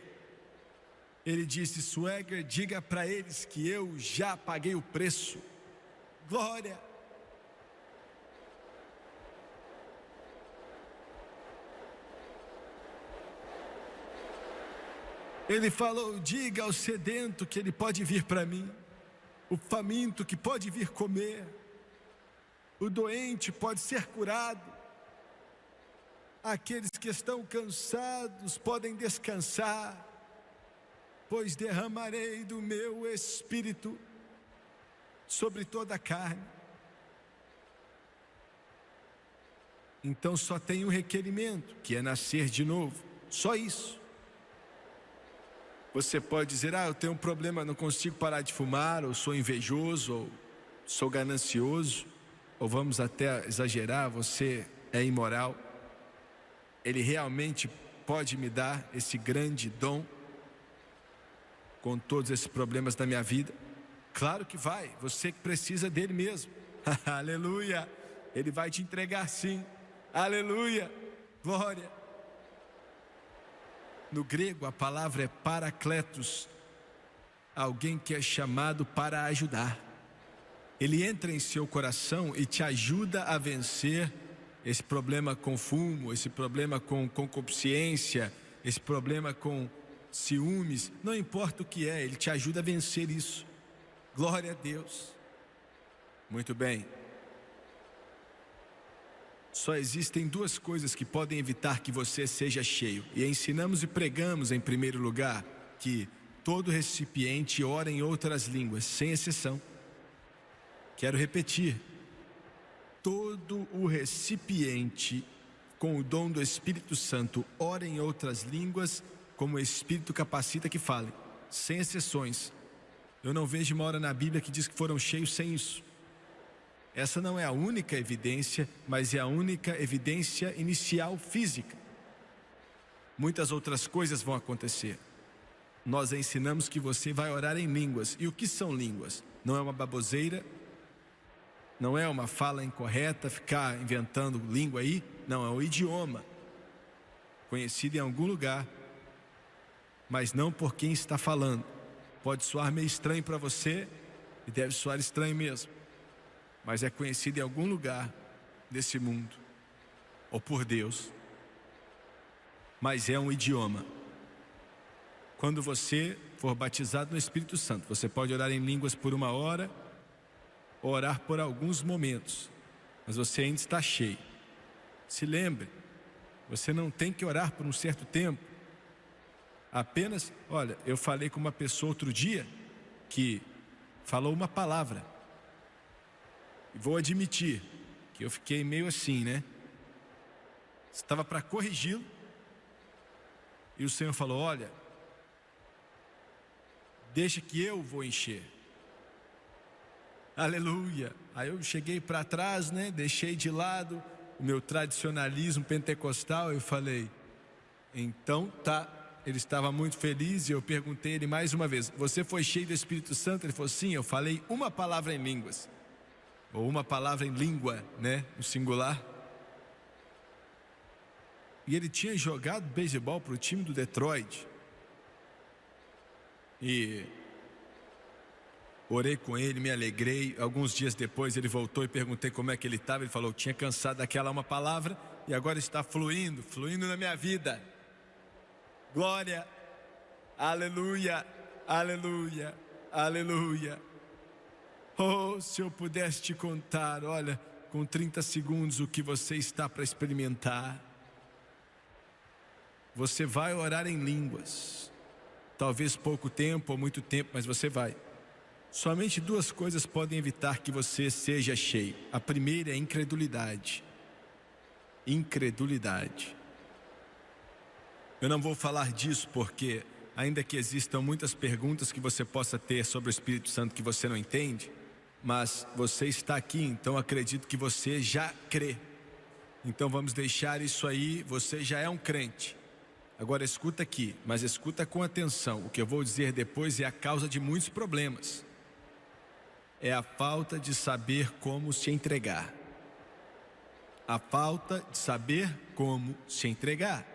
Ele disse: Swagger, diga para eles que eu já paguei o preço. Glória! Ele falou: diga ao sedento que ele pode vir para mim, o faminto que pode vir comer, o doente pode ser curado, aqueles que estão cansados podem descansar, pois derramarei do meu Espírito sobre toda a carne. Então só tem um requerimento, que é nascer de novo, só isso. Você pode dizer: eu tenho um problema, não consigo parar de fumar, ou sou invejoso, ou sou ganancioso, ou vamos até exagerar, você é imoral. Ele realmente pode me dar esse grande dom, com todos esses problemas da minha vida? Claro que vai, você que precisa dele mesmo. Aleluia! Ele vai te entregar sim. Aleluia! Glória! No grego a palavra é parakletos, alguém que é chamado para ajudar. Ele entra em seu coração e te ajuda a vencer esse problema com fumo, esse problema com concupiscência, esse problema com ciúmes, não importa o que é, ele te ajuda a vencer isso. Glória a Deus. Muito bem. Só existem duas coisas que podem evitar que você seja cheio. E ensinamos e pregamos em primeiro lugar que todo recipiente ora em outras línguas, sem exceção. Quero repetir. Todo o recipiente com o dom do Espírito Santo ora em outras línguas, como o Espírito capacita que fale, sem exceções. Eu não vejo uma hora na Bíblia que diz que foram cheios sem isso. Essa não é a única evidência, mas é a única evidência inicial física. Muitas outras coisas vão acontecer. Nós ensinamos que você vai orar em línguas. E o que são línguas? Não é uma baboseira, não é uma fala incorreta, ficar inventando língua aí. Não, é um idioma, conhecido em algum lugar, mas não por quem está falando. Pode soar meio estranho para você, e deve soar estranho mesmo, mas é conhecido em algum lugar desse mundo, ou por Deus, mas é um idioma. Quando você for batizado no Espírito Santo, você pode orar em línguas por 1 hora, ou orar por alguns momentos, mas você ainda está cheio. Se lembre, você não tem que orar por um certo tempo. Apenas, olha, eu falei com uma pessoa outro dia que falou uma palavra. E vou admitir que eu fiquei meio assim, né? Estava para corrigi-lo. E o Senhor falou, olha, deixa que eu vou encher. Aleluia. Aí eu cheguei para trás, né? Deixei de lado o meu tradicionalismo pentecostal. Eu falei, então tá. Ele estava muito feliz e eu perguntei ele mais uma vez, você foi cheio do Espírito Santo? Ele falou, sim, eu falei uma palavra em línguas. Ou uma palavra em língua, né? No singular. E ele tinha jogado beisebol para o time do Detroit. E orei com ele, me alegrei. Alguns dias depois ele voltou e perguntei como é que ele estava. Ele falou, tinha cansado daquela uma palavra e agora está fluindo na minha vida. Glória, aleluia, aleluia, aleluia. Oh, se eu pudesse te contar, olha, com 30 segundos o que você está para experimentar. Você vai orar em línguas. Talvez pouco tempo ou muito tempo, mas você vai. Somente 2 coisas podem evitar que você seja cheio. A primeira é incredulidade. Incredulidade. Eu não vou falar disso porque, ainda que existam muitas perguntas que você possa ter sobre o Espírito Santo que você não entende, mas você está aqui, então acredito que você já crê. Então vamos deixar isso aí, você já é um crente. Agora escuta aqui, mas escuta com atenção. O que eu vou dizer depois é a causa de muitos problemas. É a falta de saber como se entregar. A falta de saber como se entregar.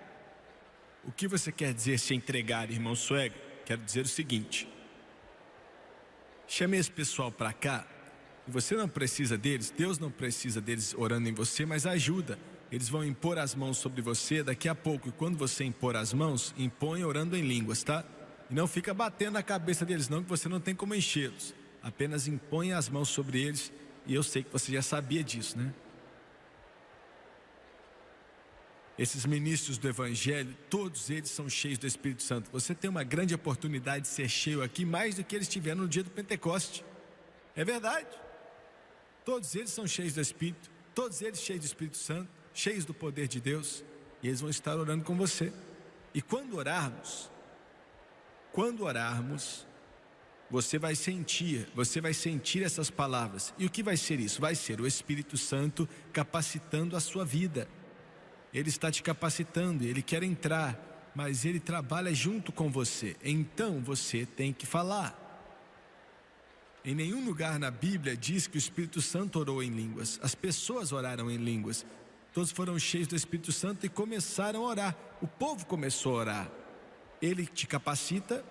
O que você quer dizer se entregar, irmão Swag? Quero dizer o seguinte. Chame esse pessoal para cá. Você não precisa deles, Deus não precisa deles orando em você, mas ajuda. Eles vão impor as mãos sobre você daqui a pouco. E quando você impor as mãos, impõe orando em línguas, tá? E não fica batendo na cabeça deles não, que você não tem como enchê-los. Apenas impõe as mãos sobre eles. E eu sei que você já sabia disso, né? Esses ministros do Evangelho, todos eles são cheios do Espírito Santo. Você tem uma grande oportunidade de ser cheio aqui, mais do que eles tiveram no dia do Pentecoste. É verdade. Todos eles são cheios do Espírito. Todos eles cheios do Espírito Santo, cheios do poder de Deus. E eles vão estar orando com você. E quando orarmos, você vai sentir essas palavras. E o que vai ser isso? Vai ser o Espírito Santo capacitando a sua vida. Ele está te capacitando, ele quer entrar, mas ele trabalha junto com você. Então você tem que falar. Em nenhum lugar na Bíblia diz que o Espírito Santo orou em línguas. As pessoas oraram em línguas. Todos foram cheios do Espírito Santo e começaram a orar. O povo começou a orar. Ele te capacita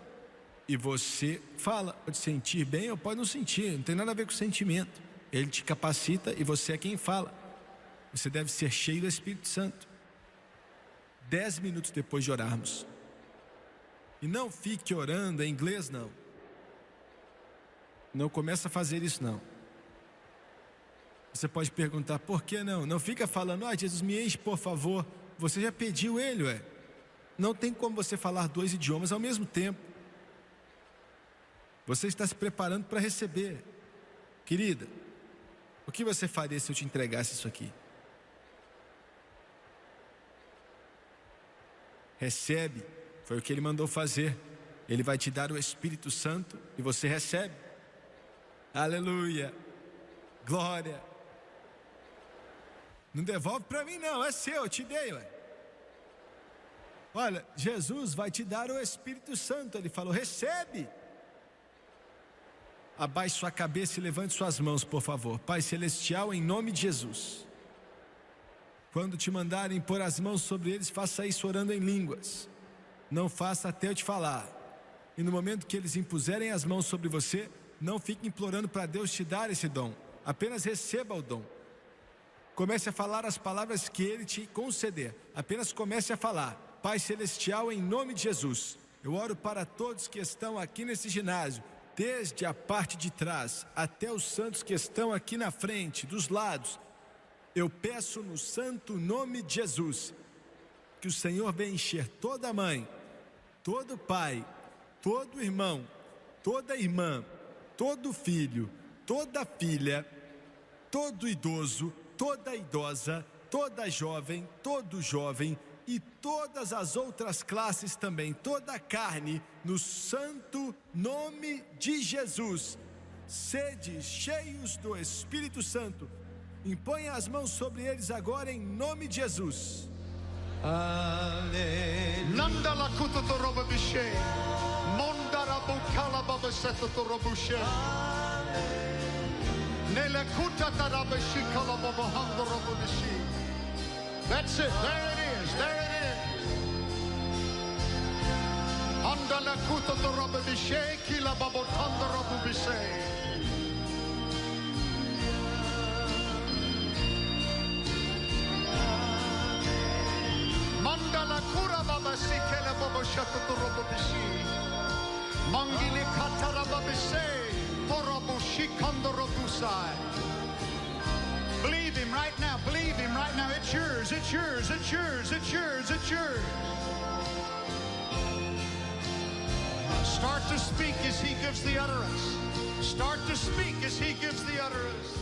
e você fala. Pode sentir bem ou pode não sentir, não tem nada a ver com sentimento. Ele te capacita e você é quem fala. Você deve ser cheio do Espírito Santo. 10 minutos depois de orarmos. E não fique orando em inglês, não. Não começa a fazer isso, não. Você pode perguntar, por que não? Não fica falando, Jesus me enche, por favor. Você já pediu ele, ué. Não tem como você falar 2 idiomas ao mesmo tempo. Você está se preparando para receber. Querida, o que você faria se eu te entregasse isso aqui? Recebe, foi o que ele mandou fazer. Ele vai te dar o Espírito Santo e você recebe. Aleluia, glória. Não devolve para mim não, é seu, eu te dei, ué. Olha, Jesus vai te dar o Espírito Santo. Ele falou, recebe. Abaixe sua cabeça e levante suas mãos, por favor. Pai Celestial, em nome de Jesus. Quando te mandarem pôr as mãos sobre eles, faça isso orando em línguas. Não faça até eu te falar. E no momento que eles impuserem as mãos sobre você, não fique implorando para Deus te dar esse dom. Apenas receba o dom. Comece a falar as palavras que Ele te conceder. Apenas comece a falar. Pai Celestial, em nome de Jesus, eu oro para todos que estão aqui nesse ginásio, desde a parte de trás até os santos que estão aqui na frente, dos lados. Eu peço no santo nome de Jesus, que o Senhor venha encher toda mãe, todo pai, todo irmão, toda irmã, todo filho, toda filha, todo idoso, toda idosa, toda jovem, todo jovem e todas as outras classes também, toda a carne, no santo nome de Jesus. Sede cheios do Espírito Santo. Imponha as mãos sobre eles agora em nome de Jesus. Aleluia. Nanda la kuto to roba bishe. Monda rabu kala baba seto to robushe. Nele kuta tarabashi kala baba hando roba bishi. That's it. There it is. There it is. Anda la kuto to roba bishe kila baba tanda roba bishe. Mandala kura baba sikele baba shatu to roba bishi. Mangili katara baba se torobu shikando robusai. Believe him right now. Believe him right now. It's yours. It's yours. It's yours. It's yours. It's yours. Start to speak as he gives the utterance. Start to speak as he gives the utterance.